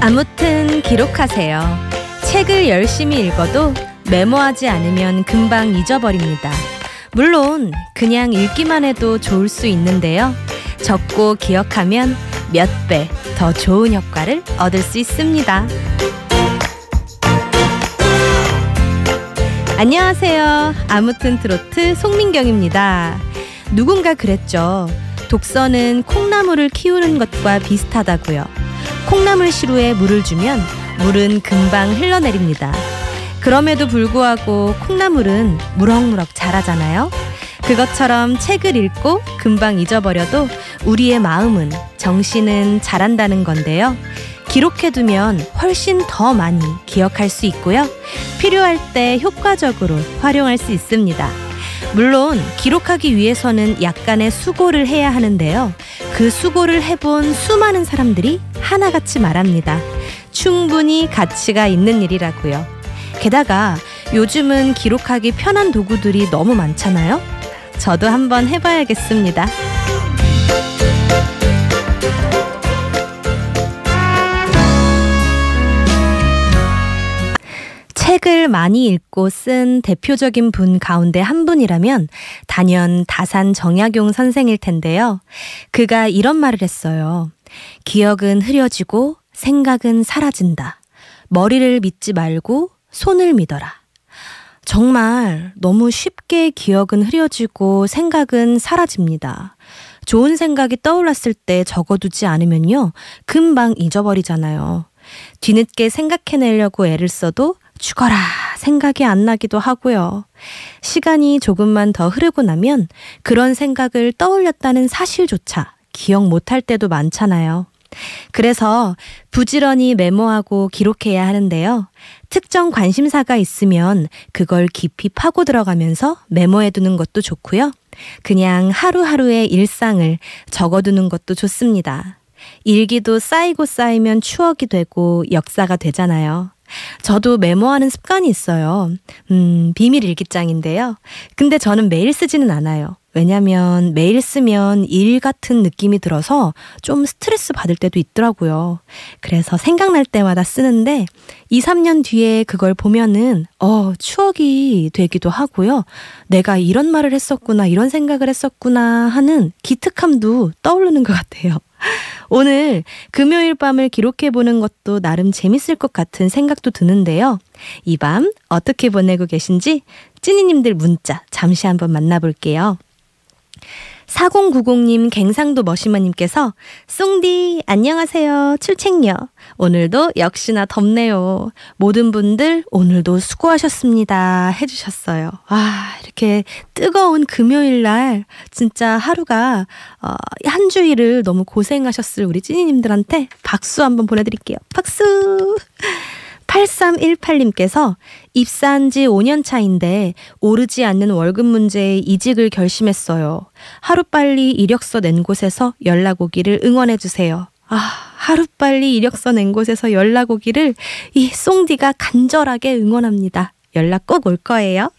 아무튼 기록하세요. 책을 열심히 읽어도 메모하지 않으면 금방 잊어버립니다. 물론 그냥 읽기만 해도 좋을 수 있는데요. 적고 기억하면 몇 배 더 좋은 효과를 얻을 수 있습니다. 안녕하세요. 아무튼 트로트 송민경입니다. 누군가 그랬죠. 독서는 콩나물을 키우는 것과 비슷하다고요. 콩나물 시루에 물을 주면 물은 금방 흘러내립니다. 그럼에도 불구하고 콩나물은 무럭무럭 자라잖아요. 그것처럼 책을 읽고 금방 잊어버려도 우리의 마음은, 정신은 자란다는 건데요. 기록해두면 훨씬 더 많이 기억할 수 있고요. 필요할 때 효과적으로 활용할 수 있습니다. 물론 기록하기 위해서는 약간의 수고를 해야 하는데요. 그 수고를 해본 수많은 사람들이 하나같이 말합니다. 충분히 가치가 있는 일이라고요. 게다가 요즘은 기록하기 편한 도구들이 너무 많잖아요. 저도 한번 해봐야겠습니다. 책을 많이 읽고 쓴 대표적인 분 가운데 한 분이라면 단연 다산 정약용 선생일 텐데요. 그가 이런 말을 했어요. 기억은 흐려지고 생각은 사라진다. 머리를 믿지 말고 손을 믿어라. 정말 너무 쉽게 기억은 흐려지고 생각은 사라집니다. 좋은 생각이 떠올랐을 때 적어두지 않으면요, 금방 잊어버리잖아요. 뒤늦게 생각해내려고 애를 써도 죽어라 생각이 안 나기도 하고요. 시간이 조금만 더 흐르고 나면 그런 생각을 떠올렸다는 사실조차 기억 못할 때도 많잖아요. 그래서 부지런히 메모하고 기록해야 하는데요. 특정 관심사가 있으면 그걸 깊이 파고 들어가면서 메모해두는 것도 좋고요. 그냥 하루하루의 일상을 적어두는 것도 좋습니다. 일기도 쌓이고 쌓이면 추억이 되고 역사가 되잖아요. 저도 메모하는 습관이 있어요. 비밀 일기장인데요. 근데 저는 매일 쓰지는 않아요. 왜냐면 매일 쓰면 일 같은 느낌이 들어서 좀 스트레스 받을 때도 있더라고요. 그래서 생각날 때마다 쓰는데 2, 3년 뒤에 그걸 보면은 추억이 되기도 하고요. 내가 이런 말을 했었구나, 이런 생각을 했었구나 하는 기특함도 떠오르는 것 같아요. 오늘 금요일 밤을 기록해보는 것도 나름 재밌을 것 같은 생각도 드는데요. 이 밤 어떻게 보내고 계신지 찐이님들 문자 잠시 한번 만나볼게요. 4090님 갱상도 머시마님께서 쏭디 안녕하세요. 출첵녀. 오늘도 역시나 덥네요. 모든 분들 오늘도 수고하셨습니다 해주셨어요. 이렇게 뜨거운 금요일날 진짜 하루가 한 주일을 너무 고생하셨을 우리 찐이님들한테 박수 한번 보내드릴게요. 박수! 8318님께서 입사한 지 5년 차인데 오르지 않는 월급 문제에 이직을 결심했어요. 하루빨리 이력서 낸 곳에서 연락 오기를 응원해주세요. 하루빨리 이력서 낸 곳에서 연락 오기를 이 쏭디가 간절하게 응원합니다. 연락 꼭 올 거예요.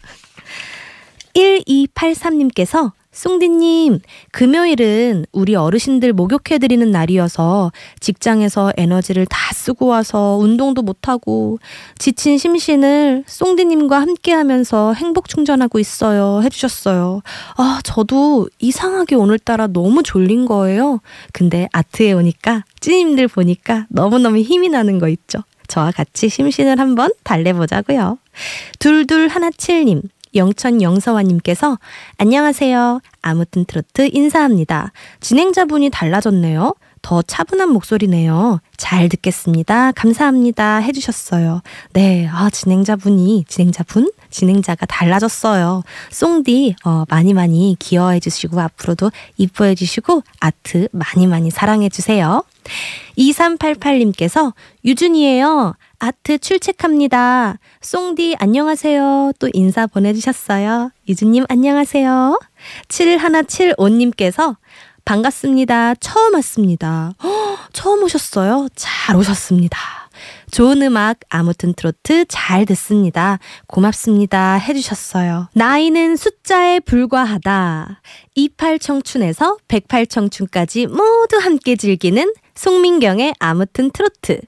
1283님께서 쏭디님, 금요일은 우리 어르신들 목욕해드리는 날이어서 직장에서 에너지를 다 쓰고 와서 운동도 못하고 지친 심신을 쏭디님과 함께하면서 행복 충전하고 있어요 해주셨어요. 저도 이상하게 오늘따라 너무 졸린 거예요. 근데 아트에 오니까 찐님들 보니까 너무너무 힘이 나는 거 있죠. 저와 같이 심신을 한번 달래보자고요. 2217님. 영천 영서와님께서 안녕하세요. 아무튼 트로트 인사합니다. 진행자분이 달라졌네요. 더 차분한 목소리네요. 잘 듣겠습니다. 감사합니다 해주셨어요. 네, 진행자가 달라졌어요. 쏭디 많이 기여해 주시고 앞으로도 이뻐해 주시고 아트 많이 사랑해 주세요. 2388님께서 유준이에요. 아트 출첵합니다. 쏭디 안녕하세요. 또 인사 보내주셨어요. 유준님 안녕하세요. 7175님께서 반갑습니다. 처음 왔습니다. 처음 오셨어요? 잘 오셨습니다. 좋은 음악 아무튼 트로트 잘 듣습니다. 고맙습니다 해주셨어요. 나이는 숫자에 불과하다. 28청춘에서 108청춘까지 모두 함께 즐기는 송민경의 아무튼 트로트.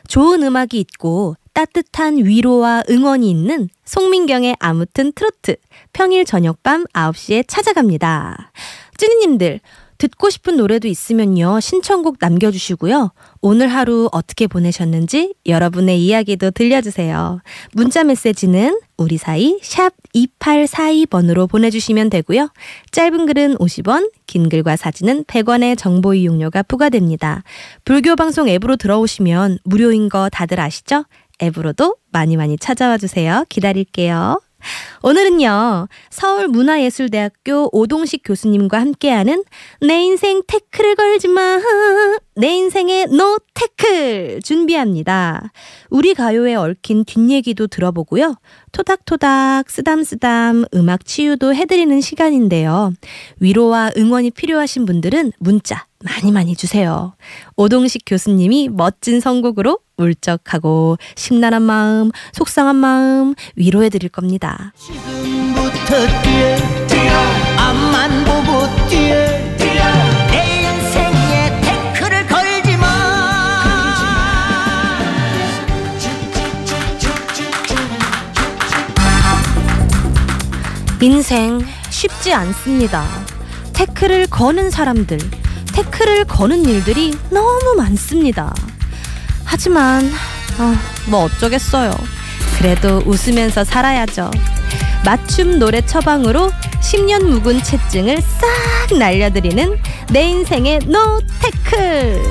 좋은 음악이 있고 따뜻한 위로와 응원이 있는 송민경의 아무튼 트로트. 평일 저녁밤 9시에 찾아갑니다. 찐이님들 듣고 싶은 노래도 있으면요. 신청곡 남겨주시고요. 오늘 하루 어떻게 보내셨는지 여러분의 이야기도 들려주세요. 문자 메시지는 우리 사이 샵 2842번으로 보내주시면 되고요. 짧은 글은 50원, 긴 글과 사진은 100원의 정보 이용료가 부과됩니다. 불교방송 앱으로 들어오시면 무료인 거 다들 아시죠? 앱으로도 많이 찾아와 주세요. 기다릴게요. 오늘은요. 서울문화예술대학교 오동식 교수님과 함께하는 내 인생 태클을 걸지마 내 인생의 노 태클 준비합니다. 우리 가요에 얽힌 뒷얘기도 들어보고요. 토닥토닥 쓰담쓰담 음악 치유도 해드리는 시간인데요. 위로와 응원이 필요하신 분들은 문자 많이 주세요. 오동식 교수님이 멋진 선곡으로 울적하고 심란한 마음, 속상한 마음 위로해드릴 겁니다. 지금부터 뛰어 앞만 보고 뛰어 내 인생에 태클을 걸지마. 인생 쉽지 않습니다. 태클을 거는 사람들, 태클을 거는 일들이 너무 많습니다. 하지만 뭐 어쩌겠어요. 그래도 웃으면서 살아야죠. 맞춤 노래 처방으로 10년 묵은 채증을 싹 날려드리는 내 인생의 노 태클.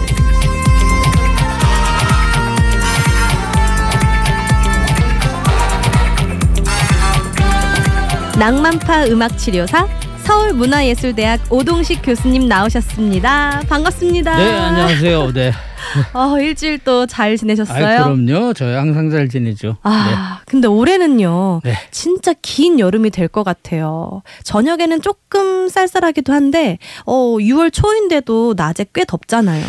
낭만파 음악치료사 서울문화예술대학 오동식 교수님 나오셨습니다. 반갑습니다. 네, 안녕하세요. 네. 일주일 또 잘 지내셨어요? 그럼요. 저희 항상 잘 지내죠. 네. 근데 올해는요. 네. 진짜 긴 여름이 될 것 같아요. 저녁에는 조금 쌀쌀하기도 한데 6월 초인데도 낮에 꽤 덥잖아요.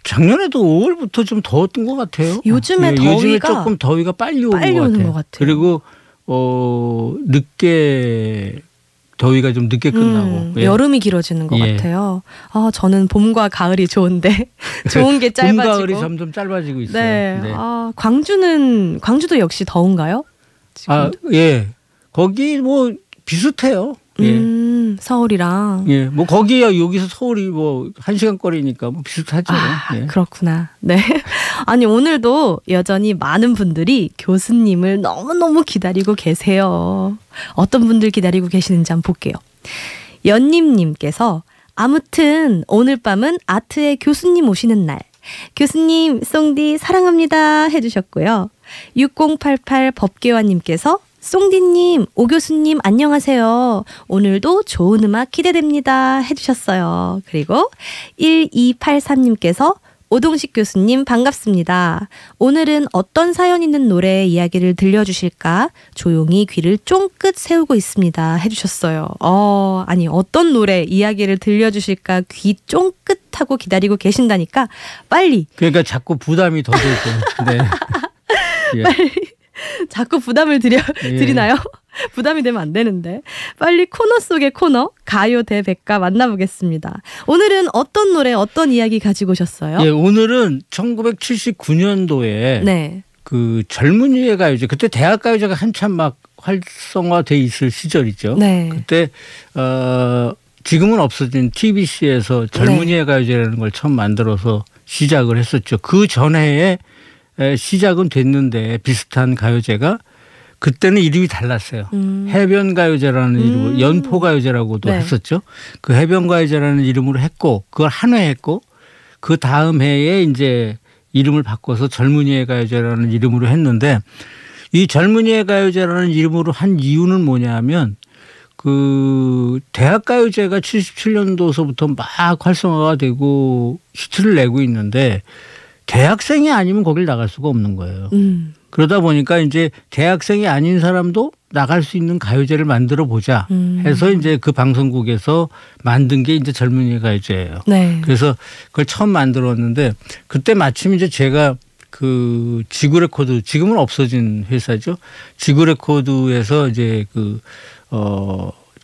작년에도 5월부터 좀 더웠던 것 같아요. 요즘에 더위가 요즘에 조금 더위가 빨리 오는 것 같아요. 그리고 늦게 더위가 좀 늦게 끝나고 여름이 길어지는 것 같아요. 저는 봄과 가을이 좋은데 좋은 게 짧아지고 봄 가을이 점점 짧아지고 있어요. 네. 네. 광주도 역시 더운가요? 지금? 예. 거기 뭐 비슷해요. 예. 서울이랑. 예. 뭐 거기야 여기서 서울이 뭐 1시간 거리니까 뭐 비슷하죠. 예. 그렇구나. 네. 아니 오늘도 여전히 많은 분들이 교수님을 너무너무 기다리고 계세요. 어떤 분들 기다리고 계시는지 한번 볼게요. 연님님께서 아무튼 오늘 밤은 아트의 교수님 오시는 날. 교수님 송디 사랑합니다 해주셨고요. 6088 법계화님께서 송디님, 오 교수님 안녕하세요. 오늘도 좋은 음악 기대됩니다 해주셨어요. 그리고 1283님께서 오동식 교수님 반갑습니다. 오늘은 어떤 사연 있는 노래 이야기를 들려주실까? 조용히 귀를 쫑긋 세우고 있습니다 해주셨어요. 아니 어떤 노래 이야기를 들려주실까 귀 쫑긋하고 기다리고 계신다니까 빨리. 그러니까 자꾸 부담이 더 되죠. 네. 예. 빨리. 자꾸 부담을 드리나요? 부담이 되면 안 되는데. 빨리 코너 속의 코너 가요 대백과 만나보겠습니다. 오늘은 어떤 노래 어떤 이야기 가지고 오셨어요? 예, 오늘은 1979년도에 네. 그 젊은이의 가요제, 그때 대학 가요제가 한참 막 활성화돼 있을 시절이죠. 네. 그때 지금은 없어진 TBC에서 젊은이의 가요제라는 걸 처음 만들어서 시작을 했었죠. 그 전해에 시작은 됐는데 비슷한 가요제가 그때는 이름이 달랐어요. 해변가요제라는 이름으로 연포가요제라고도 했었죠. 그 해변가요제라는 이름으로 했고 그걸 한 회 했고 그 다음 해에 이제 이름을 바꿔서 젊은이의 가요제라는 이름으로 했는데 이 젊은이의 가요제라는 이름으로 한 이유는 뭐냐면 그 대학가요제가 77년도서부터 막 활성화가 되고 히트를 내고 있는데 대학생이 아니면 거길 나갈 수가 없는 거예요. 그러다 보니까 이제 대학생이 아닌 사람도 나갈 수 있는 가요제를 만들어 보자 해서 이제 그 방송국에서 만든 게 이제 젊은이 가요제예요. 네. 그래서 그걸 처음 만들었는데 그때 마침 이제 제가 그 지구레코드 지금은 없어진 회사죠. 지구레코드에서 이제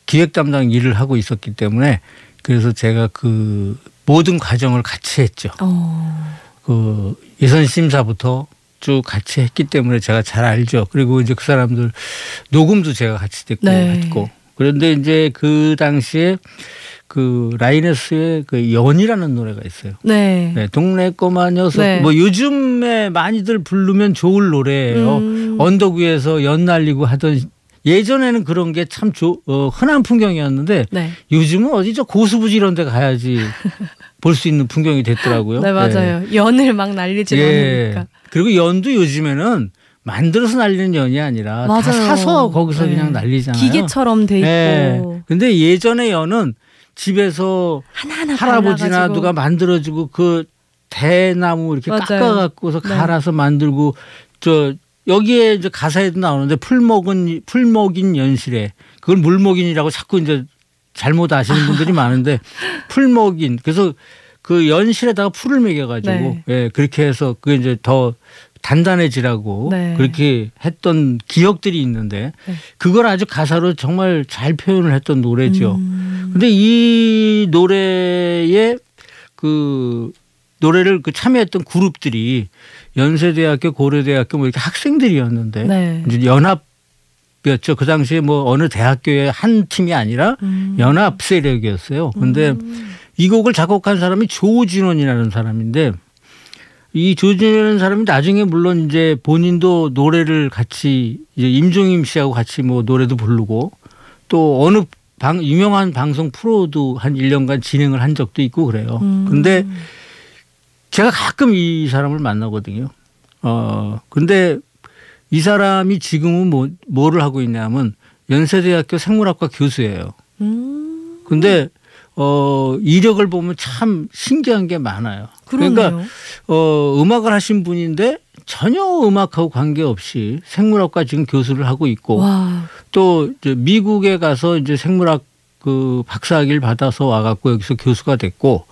기획 담당 일을 하고 있었기 때문에 그래서 제가 그 모든 과정을 같이 했죠. 그 예선 심사부터 쭉 같이 했기 때문에 제가 잘 알죠. 그리고 이제 그 사람들 녹음도 제가 같이 듣고 했고. 그런데 이제 그 당시에 그 라이너스의 그 연이라는 노래가 있어요. 네. 동네 꼬마 녀석. 뭐 요즘에 많이들 부르면 좋을 노래예요. 언덕 위에서 연 날리고 하던 예전에는 그런 게 참 흔한 풍경이었는데 요즘은 어디 저 고수부지 이런 데 가야지 볼 수 있는 풍경이 됐더라고요. 네, 맞아요. 연을 막 날리지 않으니까. 그리고 연도 요즘에는 만들어서 날리는 연이 아니라 맞아요. 다 사서 거기서 그냥 날리잖아요. 기계처럼 돼 있고. 근데 예전의 연은 집에서 하나하나 할아버지나 발라가지고. 누가 만들어주고 그 대나무 이렇게 깎아갖고서 갈아서 만들고 여기에 이제 가사에도 나오는데 풀먹인 연실에 그걸 물먹인이라고 자꾸 이제 잘못 아시는 분들이 많은데 풀먹인 그래서 그 연실에다가 풀을 매겨가지고 그렇게 해서 그게 이제 더 단단해지라고 그렇게 했던 기억들이 있는데 그걸 아주 가사로 정말 잘 표현을 했던 노래죠. 근데 이 노래에 그 노래를 참여했던 그룹들이 연세대학교, 고려대학교 뭐 이렇게 학생들이었는데 이제 연합이었죠. 그 당시에 뭐 어느 대학교의 한 팀이 아니라 연합 세력이었어요. 그런데 이 곡을 작곡한 사람이 조진원이라는 사람인데 이 조진원이라는 사람이 나중에 물론 이제 본인도 노래를 같이 이제 임종임 씨하고 같이 뭐 노래도 부르고 또 어느 유명한 방송 프로도 한 1년간 진행을 한 적도 있고 그래요. 그런데 제가 가끔 이 사람을 만나거든요. 근데 이 사람이 지금은 뭐를 하고 있냐면 연세대학교 생물학과 교수예요. 근데 이력을 보면 참 신기한 게 많아요. 그러니까 음악을 하신 분인데 전혀 음악하고 관계없이 생물학과 지금 교수를 하고 있고 또 이제 미국에 가서 이제 생물학 그 박사학위를 받아서 와갖고 여기서 교수가 됐고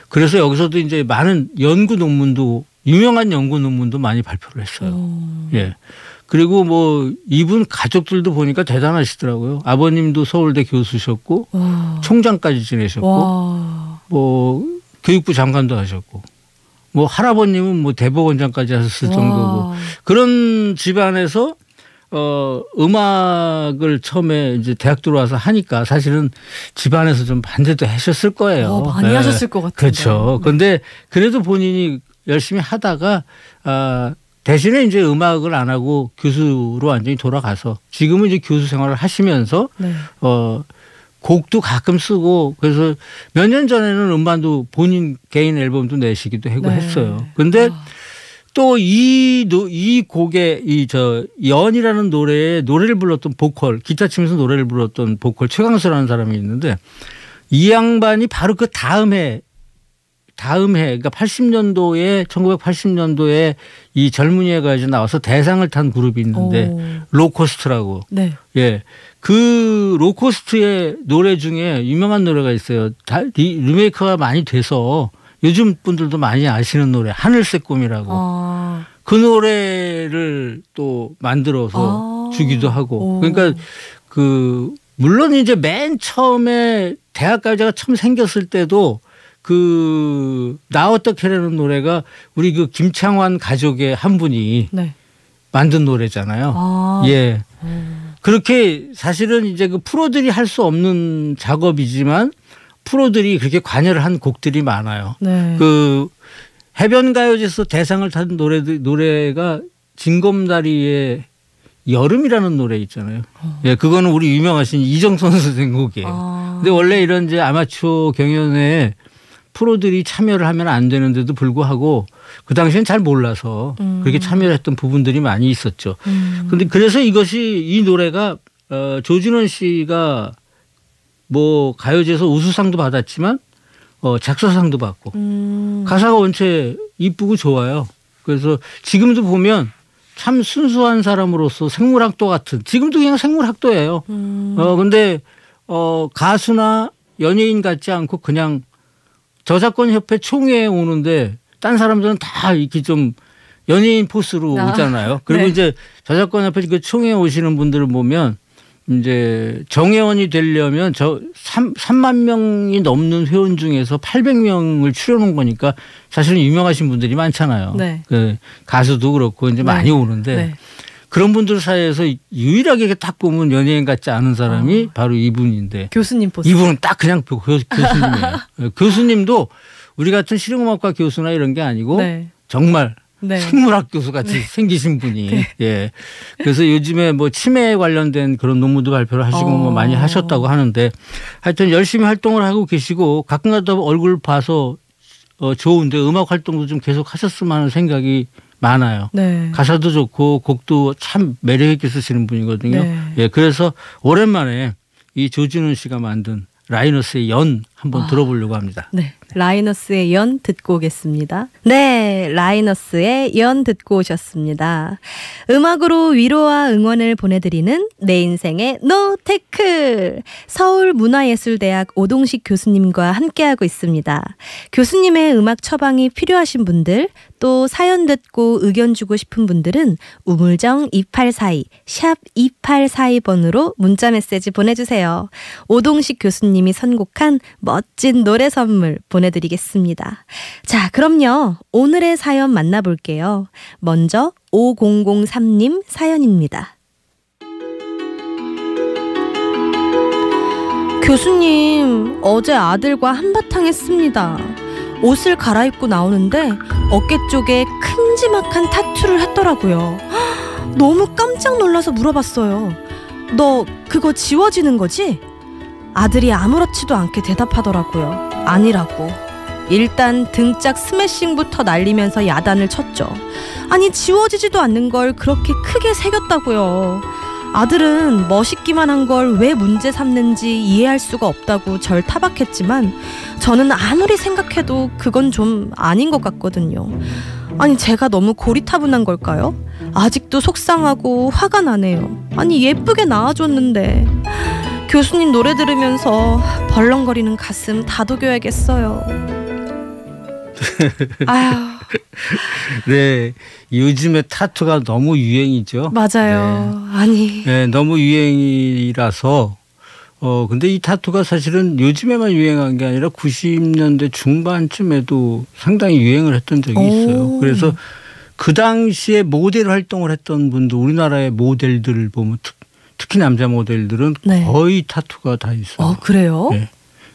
그래서 여기서도 이제 많은 연구 논문도 유명한 연구 논문도 많이 발표를 했어요. 예. 그리고 뭐 이분 가족들도 보니까 대단하시더라고요. 아버님도 서울대 교수셨고 총장까지 지내셨고 뭐 교육부 장관도 하셨고 뭐 할아버님은 뭐 대법원장까지 하셨을 정도고 그런 집안에서 음악을 처음에 이제 대학 들어와서 하니까 사실은 집안에서 좀 반대도 하셨을 거예요. 많이 하셨을 것 같아요. 그렇죠. 그런데 그래도 본인이 열심히 하다가 대신에 이제 음악을 안 하고 교수로 완전히 돌아가서 지금은 이제 교수 생활을 하시면서 곡도 가끔 쓰고 그래서 몇 년 전에는 음반도 본인 개인 앨범도 내시기도 하고 했어요. 그런데 또 이 곡에 연이라는 노래를 불렀던 보컬 기타 치면서 노래를 불렀던 보컬 최강수라는 사람이 있는데 이 양반이 바로 그 다음 해 그러니까 1980년도에 이 젊은이의 가요제 나와서 대상을 탄 그룹이 있는데 로코스트라고. 예. 그 로코스트의 노래 중에 유명한 노래가 있어요. 리메이크가 많이 돼서 요즘 분들도 많이 아시는 노래 하늘색 꿈이라고. 그 노래를 또 만들어서 주기도 하고. 그러니까 물론 이제 맨 처음에 대학가요제가 처음 생겼을 때도 나 어떻게라는 노래가 우리 그 김창완 가족의 한 분이 만든 노래잖아요. 예. 그렇게 사실은 이제 그 프로들이 할 수 없는 작업이지만 프로들이 그렇게 관여를 한 곡들이 많아요. 그 해변가요제에서 대상을 탄 노래가 진검다리의 여름이라는 노래 있잖아요. 예, 그거는 우리 유명하신 이정선 선생 곡이에요. 근데 원래 이런 이제 아마추어 경연에 프로들이 참여를 하면 안 되는데도 불구하고 그 당시엔 잘 몰라서 그렇게 참여를 했던 부분들이 많이 있었죠. 근데 그래서 이 노래가 조진원 씨가 뭐 가요제에서 우수상도 받았지만 작사상도 받고 가사가 원체 이쁘고 좋아요. 그래서 지금도 보면 참 순수한 사람으로서 생물학도 같은 지금도 그냥 생물학도예요. 근데 가수나 연예인 같지 않고 그냥 저작권협회 총회에 오는데 딴 사람들은 다 이렇게 좀 연예인 포스로 오잖아요. 그리고 네. 이제 저작권협회 그 총회 오시는 분들을 보면 이제 정회원이 되려면 3만 명이 넘는 회원 중에서 800명을 추려놓은 거니까 사실은 유명하신 분들이 많잖아요. 네. 그 가수도 그렇고 이제 많이 오는데 네. 그런 분들 사이에서 유일하게 딱 보면 연예인 같지 않은 사람이 바로 이분인데 교수님 포스. 이분은 딱 그냥 교수님이에요. 교수님도 우리 같은 실용음악과 교수나 이런 게 아니고 네. 정말 네. 생물학 교수 같이 생기신 분이. 예. 그래서 요즘에 뭐 치매에 관련된 그런 논문도 발표를 하시고 뭐 많이 하셨다고 하는데 하여튼 열심히 활동을 하고 계시고 가끔가다 얼굴 봐서 좋은데 음악 활동도 좀 계속 하셨으면 하는 생각이 많아요. 네. 가사도 좋고 곡도 참 매력 있게 쓰시는 분이거든요. 네. 예. 그래서 오랜만에 이 조진훈 씨가 만든 라이너스의 연 한번 들어보려고 합니다. 네. 라이너스의 연 듣고 오겠습니다. 네, 라이너스의 연 듣고 오셨습니다. 음악으로 위로와 응원을 보내드리는 내 인생의 노테크. 서울문화예술대학 오동식 교수님과 함께하고 있습니다. 교수님의 음악 처방이 필요하신 분들, 또 사연 듣고 의견 주고 싶은 분들은 우물정 2842 샵 2842번으로 문자 메시지 보내주세요. 오동식 교수님이 선곡한 멋진 노래 선물 보내드리겠습니다. 자, 그럼요. 오늘의 사연 만나볼게요. 먼저 5003님 사연입니다. 교수님, 어제 아들과 한바탕 했습니다. 옷을 갈아입고 나오는데 어깨 쪽에 큼지막한 타투를 했더라고요. 너무 깜짝 놀라서 물어봤어요. 너 그거 지워지는 거지? 아들이 아무렇지도 않게 대답하더라고요. 아니라고. 일단 등짝 스매싱부터 날리면서 야단을 쳤죠. 아니, 지워지지도 않는 걸 그렇게 크게 새겼다고요. 아들은 멋있기만 한 걸 왜 문제 삼는지 이해할 수가 없다고 절 타박했지만 저는 아무리 생각해도 그건 좀 아닌 것 같거든요. 아니, 제가 너무 고리타분한 걸까요? 아직도 속상하고 화가 나네요. 아니, 예쁘게 나와줬는데. 교수님 노래 들으면서 벌렁거리는 가슴 다독여야겠어요. 아휴. 네, 요즘에 타투가 너무 유행이죠. 맞아요. 아니. 네, 너무 유행이라서 근데 이 타투가 사실은 요즘에만 유행한 게 아니라 90년대 중반쯤에도 상당히 유행을 했던 적이 있어요. 그래서 그 당시에 모델 활동을 했던 분들, 우리나라의 모델들을 보면 특히 남자 모델들은 네. 거의 타투가 다 있어요. 그래요? 네.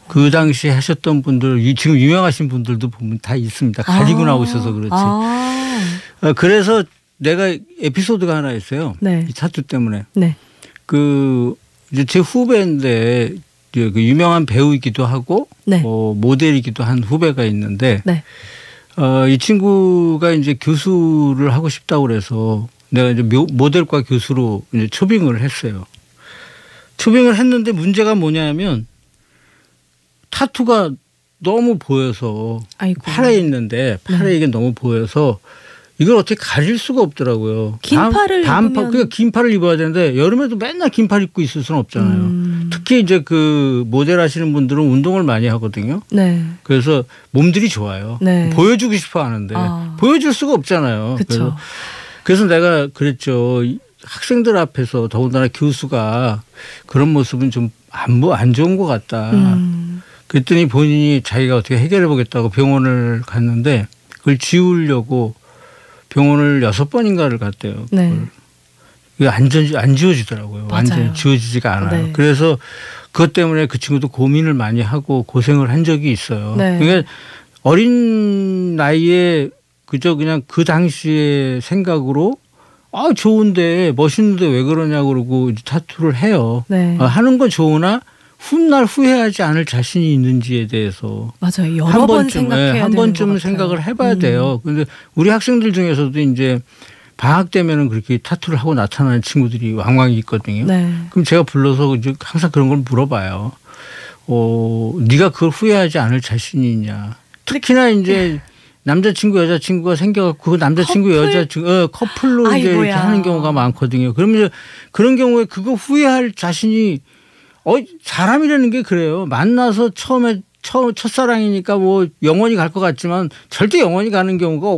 그 당시에 하셨던 분들, 지금 유명하신 분들도 보면 다 있습니다. 가리고 나오셔서 그렇지. 그래서 내가 에피소드가 하나 있어요. 네. 이 타투 때문에. 네. 이제 제 후배인데 그 유명한 배우이기도 하고 네. 모델이기도 한 후배가 있는데 네. 이 친구가 이제 교수를 하고 싶다고 그래서 내가 이제 모델과 교수로 이제 초빙을 했어요. 초빙을 했는데 문제가 뭐냐면 타투가 너무 보여서 아이고. 팔에 있는데 팔에 이게 너무 보여서 이걸 어떻게 가릴 수가 없더라고요. 긴 팔을 입으면 그러니까 긴 팔을 입어야 되는데 여름에도 맨날 긴 팔 입고 있을 수는 없잖아요. 특히 이제 그 모델 하시는 분들은 운동을 많이 하거든요. 네. 그래서 몸들이 좋아요. 네. 보여주고 싶어 하는데 보여줄 수가 없잖아요. 그렇죠. 그래서 내가 그랬죠. 학생들 앞에서 더군다나 교수가 그런 모습은 좀 안 좋은 것 같다. 그랬더니 본인이 자기가 어떻게 해결해 보겠다고 병원을 갔는데 그걸 지우려고 병원을 6번인가를 갔대요. 네. 이게 안 지워지더라고요. 맞아요. 완전히 지워지지가 않아요. 네. 그래서 그것 때문에 그 친구도 고민을 많이 하고 고생을 한 적이 있어요. 네. 그러니까 어린 나이에 그냥 그 당시의 생각으로 좋은데 멋있는데 왜 그러냐고 그러고 타투를 해요. 네. 하는 건 좋으나 훗날 후회하지 않을 자신이 있는지에 대해서 맞아요. 여러 번 생각해야 한 되는 번쯤 것 생각을 같아요. 해봐야 돼요. 그런데 우리 학생들 중에서도 이제 방학 되면은 그렇게 타투를 하고 나타나는 친구들이 왕왕 있거든요. 네. 그럼 제가 불러서 이제 항상 그런 걸 물어봐요. 네가 그걸 후회하지 않을 자신이 있냐. 특히나 이제 남자친구 여자친구가 생겨갖고 그 남자친구 여자친구 커플로 이제 이렇게 하는 경우가 많거든요. 그러면 이제 그런 경우에 그거 후회할 자신이 사람이라는 게 그래요. 만나서 첫사랑이니까 뭐 영원히 갈 것 같지만 절대 영원히 가는 경우가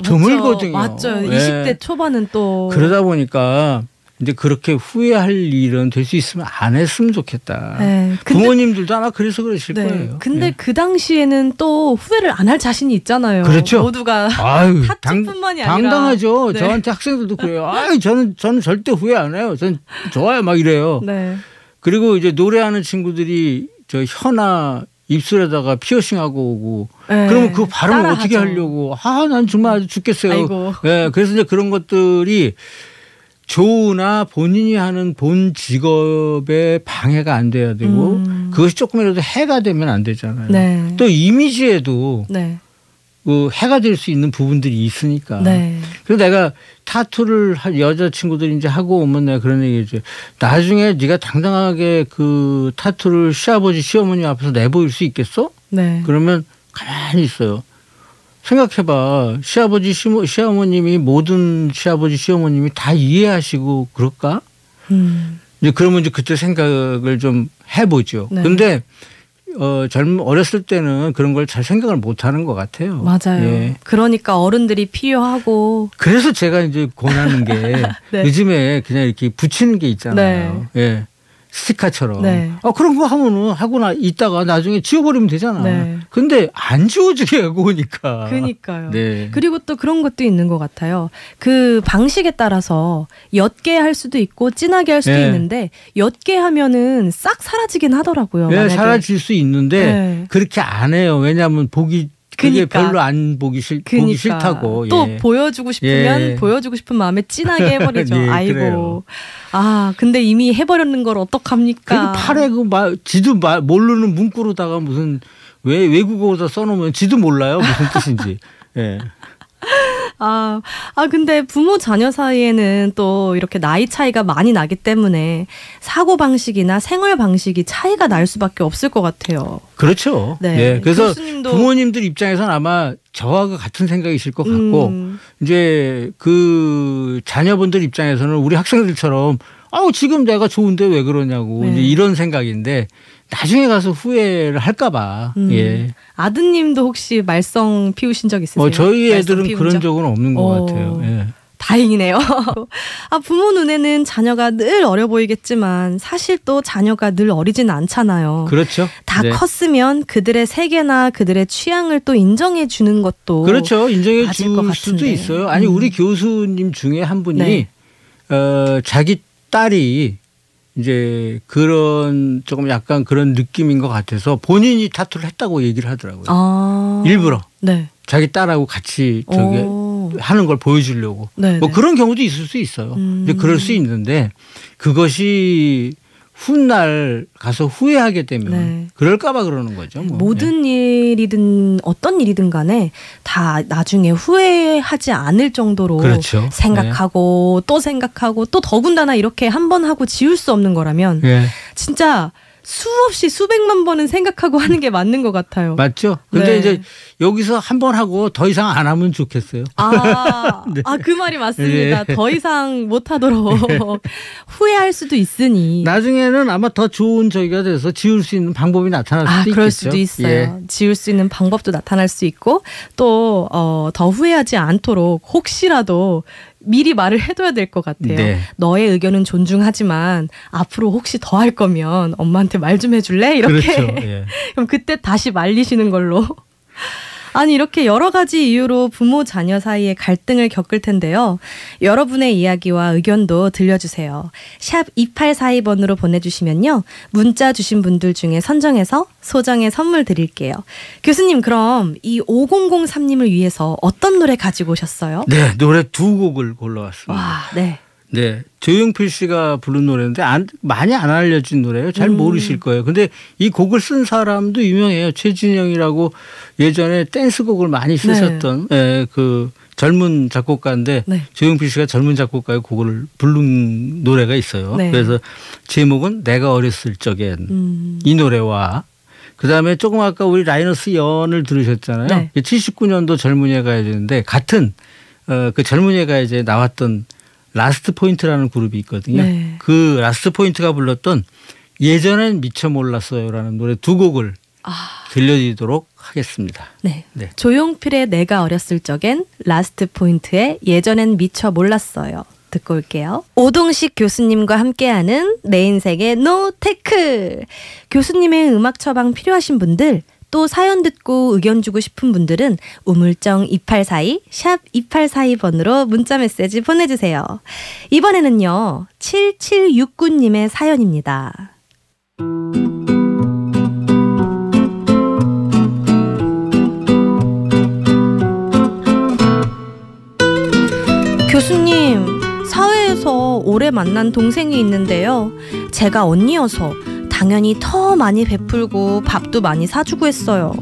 드물거든요. 맞죠. 예. 20대 초반은 또 그러다 보니까 이제 그렇게 후회할 일은 될 수 있으면 안 했으면 좋겠다. 네, 근데, 부모님들도 아마 그래서 그러실 네, 거예요. 근데 예. 그 당시에는 또 후회를 안 할 자신이 있잖아요. 그렇죠. 모두가 아유, 타투뿐만이 아니라 당당하죠. 네. 저한테 학생들도 그래요. 아유, 저는 절대 후회 안 해요. 전 좋아요. 막 이래요. 네. 그리고 이제 노래하는 친구들이 저 혀나 입술에다가 피어싱하고 오고 네. 그러면 그 발음을 따라하죠. 어떻게 하려고 난 정말 아주 죽겠어요. 아이고. 예, 그래서 이제 그런 것들이 조우나 본인이 하는 본 직업에 방해가 안 돼야 되고 그것이 조금이라도 해가 되면 안 되잖아요. 네. 또 이미지에도 네. 그 해가 될 수 있는 부분들이 있으니까. 네. 그래서 내가 타투를 여자친구들이 이제 하고 오면 내가 그런 얘기했죠. 나중에 네가 당당하게 그 타투를 시아버지 시어머니 앞에서 내보일 수 있겠어? 네. 그러면 가만히 있어요. 생각해봐. 시아버지 시어머님이 모든 시아버지 시어머님이 다 이해하시고 그럴까? 이제 그러면 이제 그때 생각을 좀 해보죠. 네. 근데 어렸을 때는 그런 걸 잘 생각을 못 하는 것 같아요. 맞아요. 예. 그러니까 어른들이 필요하고 그래서 제가 이제 권하는 게 네. 요즘에 그냥 이렇게 붙이는 게 있잖아요. 예. 스티커처럼. 네. 그런 거 하면은 하고나 있다가 나중에 지워버리면 되잖아. 네. 근데 안 지워지게 하고 오니까. 그러니까요. 네. 그리고 또 그런 것도 있는 것 같아요. 그 방식에 따라서 옅게 할 수도 있고 진하게 할 수도 네. 있는데 옅게 하면은 싹 사라지긴 하더라고요. 예, 만약에. 사라질 수 있는데 네. 그렇게 안 해요. 왜냐하면 그게 그러니까. 별로 안 보기 싫다고. 또 예. 보여주고 싶으면 예. 보여주고 싶은 마음에 진하게 해버리죠. 예, 아이고. 그래요. 근데 이미 해버렸는 걸 어떡합니까? 그리고 팔에 지도 모르는 문구로다가 무슨 외국어로다 써놓으면 지도 몰라요. 무슨 뜻인지. 예. 근데 부모 자녀 사이에는 또 이렇게 나이 차이가 많이 나기 때문에 사고 방식이나 생활 방식이 차이가 날 수밖에 없을 것 같아요. 그렇죠. 네. 예. 그래서 교수님도 부모님들 입장에서는 아마 저와 같은 생각이실 것 같고 이제 그 자녀분들 입장에서는 우리 학생들처럼 지금 내가 좋은데 왜 그러냐고 네. 이제 이런 생각인데 나중에 가서 후회를 할까봐. 예. 아드님도 혹시 말썽 피우신 적 있으세요? 저희 말썽 애들은 피운 그런 적? 적은 없는 것 같아요. 예. 다행이네요. 부모 눈에는 자녀가 늘 어려 보이겠지만 사실 또 자녀가 늘 어리지는 않잖아요. 그렇죠. 다 네. 컸으면 그들의 세계나 그들의 취향을 또 인정해 주는 것도 그렇죠. 인정해 맞을 것 줄 수도 같은데. 있어요. 아니 우리 교수님 중에 한 분이 네. 자기 딸이 이제 그런 조금 약간 그런 느낌인 것 같아서 본인이 타투를 했다고 얘기를 하더라고요. 일부러 네. 자기 딸하고 같이 오. 하는 걸 보여주려고. 네, 뭐 네. 그런 경우도 있을 수 있어요. 이제 그럴 수 있는데 그것이 훗날 가서 후회하게 되면 네. 그럴까봐 그러는 거죠. 뭐. 모든 일이든 어떤 일이든 간에 다 나중에 후회하지 않을 정도로 그렇죠. 생각하고 또 생각하고 또 더군다나 이렇게 한 번 하고 지울 수 없는 거라면 예. 진짜 수없이 수백만 번은 생각하고 하는 게 맞는 것 같아요. 맞죠. 근데 네. 이제 여기서 한 번 하고 더 이상 안 하면 좋겠어요. 그 말이 맞습니다. 네. 더 이상 못 하도록 후회할 수도 있으니. 나중에는 아마 더 좋은 저기가 돼서 지울 수 있는 방법이 나타날 수도 있겠죠. 그럴 수도 있어요. 예. 지울 수 있는 방법도 나타날 수 있고 또 더 후회하지 않도록 혹시라도 미리 말을 해둬야 될 것 같아요. 네. 너의 의견은 존중하지만 앞으로 혹시 더 할 거면 엄마한테 말 좀 해줄래? 이렇게. 그렇죠. 예. 그럼 그때 다시 말리시는 걸로. 아니 이렇게 여러 가지 이유로 부모 자녀 사이에 갈등을 겪을 텐데요. 여러분의 이야기와 의견도 들려주세요. 샵 2842번으로 보내주시면요. 문자 주신 분들 중에 선정해서 소정의 선물 드릴게요. 교수님 그럼 이 5003님을 위해서 어떤 노래 가지고 오셨어요? 네, 노래 두 곡을 골라왔습니다. 와, 네. 네, 조용필 씨가 부른 노래인데 많이 안 알려진 노래예요. 잘 모르실 거예요. 근데 이 곡을 쓴 사람도 유명해요. 최진영이라고 예전에 댄스곡을 많이 쓰셨던 그 젊은 작곡가인데 네. 조용필 씨가 젊은 작곡가의 곡을 부른 노래가 있어요. 네. 그래서 제목은 내가 어렸을 적엔 이 노래와 그다음에 조금 아까 우리 라이너스 연을 들으셨잖아요. 네. 79년도 젊은이의 가요제인데 같은 그 젊은이의 가요제에 나왔던 라스트 포인트라는 그룹이 있거든요. 네. 그 라스트 포인트가 불렀던 예전엔 미처 몰랐어요라는 노래 두 곡을 들려드리도록 하겠습니다. 네. 네. 조용필의 내가 어렸을 적엔, 라스트 포인트의 예전엔 미처 몰랐어요. 듣고 올게요. 오동식 교수님과 함께하는 내 인생의 노테크. 교수님의 음악 처방 필요하신 분들, 또 사연 듣고 의견 주고 싶은 분들은 우물정 2842 샵 2842번으로 문자 메시지 보내주세요. 이번에는요 7769님의 사연입니다. 교수님, 사회에서 오래 만난 동생이 있는데요. 제가 언니여서 당연히 더 많이 베풀고 밥도 많이 사주고 했어요.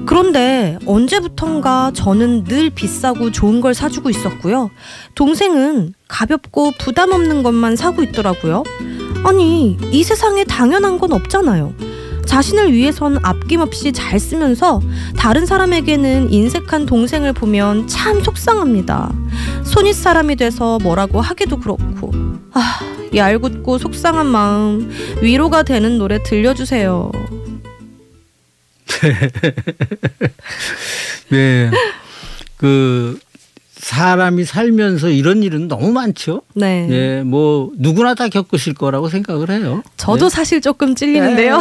그런데 언제부턴가 저는 늘 비싸고 좋은 걸 사주고 있었고요. 동생은 가볍고 부담 없는 것만 사고 있더라고요. 아니, 이 세상에 당연한 건 없잖아요. 자신을 위해선 아낌없이 잘 쓰면서 다른 사람에게는 인색한 동생을 보면 참 속상합니다. 손윗 사람이 돼서 뭐라고 하기도 그렇고. 얄궂고 속상한 마음, 위로가 되는 노래 들려주세요. 네. 그 사람이 살면서 이런 일은 너무 많죠. 네. 네, 뭐 누구나 다 겪으실 거라고 생각을 해요. 저도 네. 사실 조금 찔리는데요.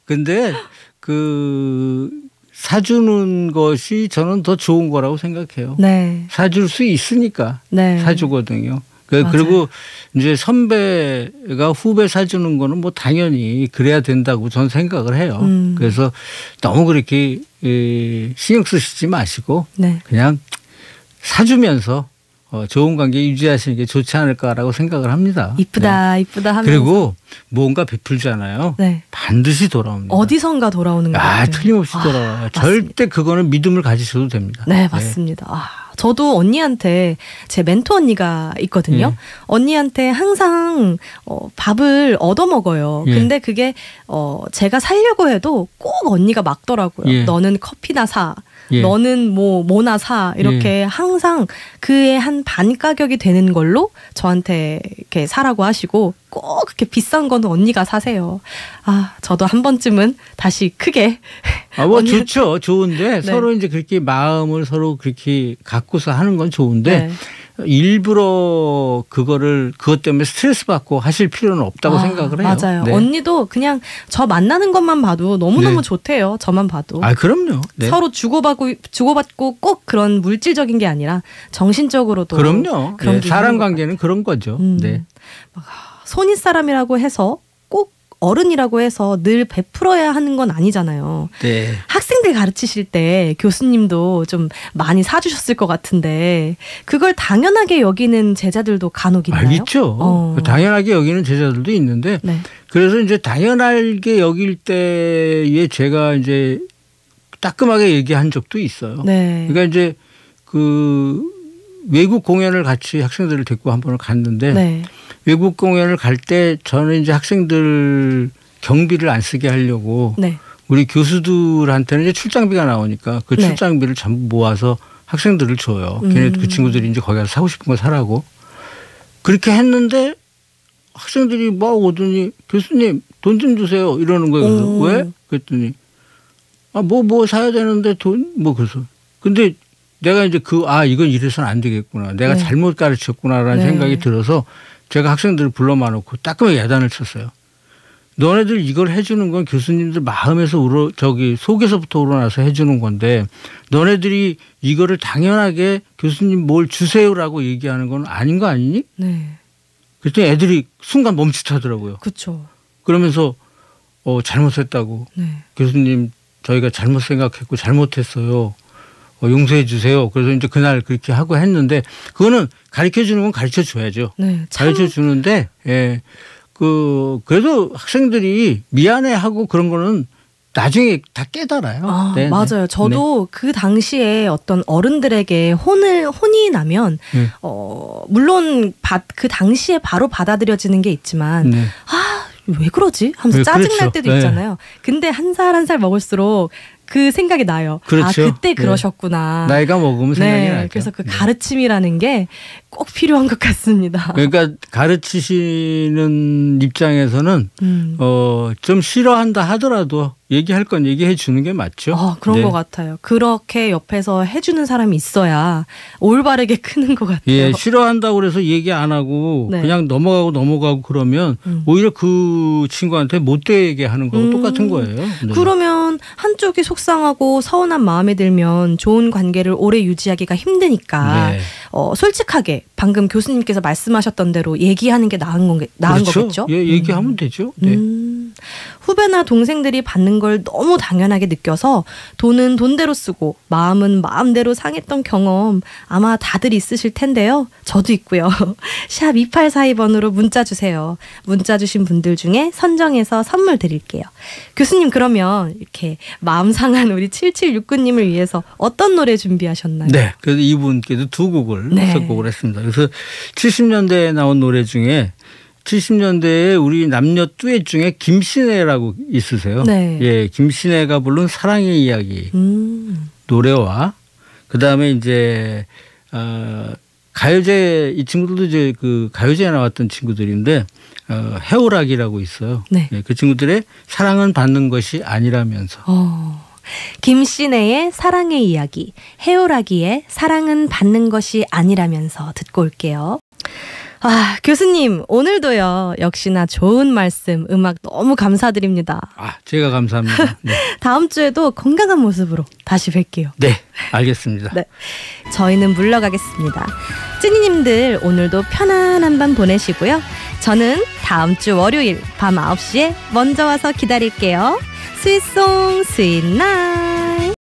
근데 그 사주는 것이 저는 더 좋은 거라고 생각해요. 네. 사줄 수 있으니까 네. 사주거든요. 맞아요. 그리고 이제 선배가 후배 사주는 거는 뭐 당연히 그래야 된다고 저는 생각을 해요. 그래서 너무 그렇게 신경 쓰시지 마시고 네. 그냥 사주면서 좋은 관계 유지하시는 게 좋지 않을까라고 생각을 합니다. 이쁘다, 네. 이쁘다 하면서. 그리고 뭔가 베풀잖아요. 네. 반드시 돌아옵니다. 어디선가 돌아오는 것 같아요. 틀림없이 돌아와요. 절대 그거는 믿음을 가지셔도 됩니다. 네, 맞습니다. 저도 언니한테, 제 멘토 언니가 있거든요. 예. 언니한테 항상 밥을 얻어먹어요. 예. 근데 그게 제가 살려고 해도 꼭 언니가 막더라고요. 예. 너는 커피나 사. 예. 너는 뭐나 사. 이렇게 항상 그의 한 반 가격이 되는 걸로 저한테 이렇게 사라고 하시고, 꼭 그렇게 비싼 거는 언니가 사세요. 저도 한 번쯤은 다시 크게. 뭐 좋죠. 좋은데 네. 서로 이제 그렇게 마음을 서로 그렇게 갖고서 하는 건 좋은데 네. 일부러 그것 때문에 스트레스 받고 하실 필요는 없다고 생각을 해요. 맞아요. 네. 언니도 그냥 저 만나는 것만 봐도 너무너무 네. 좋대요. 저만 봐도. 그럼요. 네. 서로 주고받고 꼭 그런 물질적인 게 아니라 정신적으로도. 그럼요. 그런 네. 게 사람 있는 것 관계는 그런 거죠. 네. 손윗 사람이라고 해서 꼭 어른이라고 해서 늘 베풀어야 하는 건 아니잖아요. 네. 학생들 가르치실 때 교수님도 좀 많이 사주셨을 것 같은데 그걸 당연하게 여기는 제자들도 간혹 있나요? 있죠. 당연하게 여기는 제자들도 있는데 네. 그래서 이제 당연하게 여길 때에 제가 이제 따끔하게 얘기한 적도 있어요. 네. 그러니까 이제 그 외국 공연을 같이 학생들을 데리고 한 번을 갔는데 네. 외국 공연을 갈 때 저는 이제 학생들 경비를 안 쓰게 하려고 네. 우리 교수들한테는 이제 출장비가 나오니까 그 네. 출장비를 전부 모아서 학생들을 줘요. 걔네 그 친구들이 이제 거기 가서 사고 싶은 거 사라고. 그렇게 했는데 학생들이 막 오더니 교수님 돈 좀 주세요 이러는 거예요. 그래서 왜? 그랬더니 뭐 사야 되는데 돈? 그래서. 근데 내가 이제 이건 이래서는 안 되겠구나. 내가 네. 잘못 가르쳤구나라는 네. 생각이 들어서 제가 학생들을 불러만 놓고 따끔하게 야단을 쳤어요. 너네들 이걸 해주는 건 교수님들 마음에서 속에서부터 우러나서 해주는 건데 너네들이 이거를 당연하게 교수님 뭘 주세요라고 얘기하는 건 아닌 거 아니니? 네. 그랬더니 애들이 순간 멈칫하더라고요. 그렇죠. 그러면서 잘못했다고. 네. 교수님 저희가 잘못 생각했고 잘못했어요. 용서해 주세요. 그래서 이제 그날 그렇게 하고 했는데 그거는 가르쳐 주는 건 가르쳐 줘야죠. 네. 가르쳐 주는데 그래도 학생들이 미안해하고 그런 거는 나중에 다 깨달아요. 네, 맞아요. 저도 그 당시에 어떤 어른들에게 혼이 나면 물론 그 당시에 바로 받아들여지는 게 있지만 왜 그러지? 하면서 짜증날 그렇죠. 때도 있잖아요. 근데 한 살 한 살 먹을수록 그 생각이 나요. 그렇죠. 그때 그러셨구나. 나이가 먹으면 생각이 나죠. 그래서 그 가르침이라는 게 꼭 필요한 것 같습니다. 그러니까 가르치시는 입장에서는 좀 싫어한다 하더라도 얘기할 건 얘기해 주는 게 맞죠. 그런 네. 것 같아요. 그렇게 옆에서 해주는 사람이 있어야 올바르게 크는 것 같아요. 예, 싫어한다고 그래서 얘기 안 하고 네. 그냥 넘어가고 그러면 오히려 그 친구한테 못되게 하는 거하고 똑같은 거예요. 네. 그러면 한쪽이 속상하고 서운한 마음이 들면 좋은 관계를 오래 유지하기가 힘드니까 네. 솔직하게 방금 교수님께서 말씀하셨던 대로 얘기하는 게 나은 그렇죠. 거겠죠? 예, 얘기하면 되죠. 네. 후배나 동생들이 받는 걸 너무 당연하게 느껴서 돈은 돈대로 쓰고 마음은 마음대로 상했던 경험 아마 다들 있으실 텐데요. 저도 있고요. 샵 2842번으로 문자 주세요. 문자 주신 분들 중에 선정해서 선물 드릴게요. 교수님 그러면 이렇게 마음 상한 우리 7769님을 위해서 어떤 노래 준비하셨나요? 네. 그래서 이분께도 두 곡을 네. 선곡을 했습니다. 그래서 70년대에 나온 노래 중에 70년대에 우리 남녀 듀엣 중에 김신혜라고 있으세요. 네. 예, 김신혜가 부른 사랑의 이야기 노래와 그다음에 이제 가요제 이 친구들도 이제 그 가요제에 나왔던 친구들인데 해오락이라고 있어요. 네. 예, 그 친구들의 사랑은 받는 것이 아니라면서. 김신혜의 사랑의 이야기, 해오라기의 사랑은 받는 것이 아니라면서 듣고 올게요. 교수님 오늘도요 역시나 좋은 말씀 음악 너무 감사드립니다. 제가 감사합니다. 네. 다음 주에도 건강한 모습으로 다시 뵐게요. 네, 알겠습니다. 네, 저희는 물러가겠습니다. 찐이님들 오늘도 편안한 밤 보내시고요. 저는 다음 주 월요일 밤 9시에 먼저 와서 기다릴게요. 스윗송 스윗나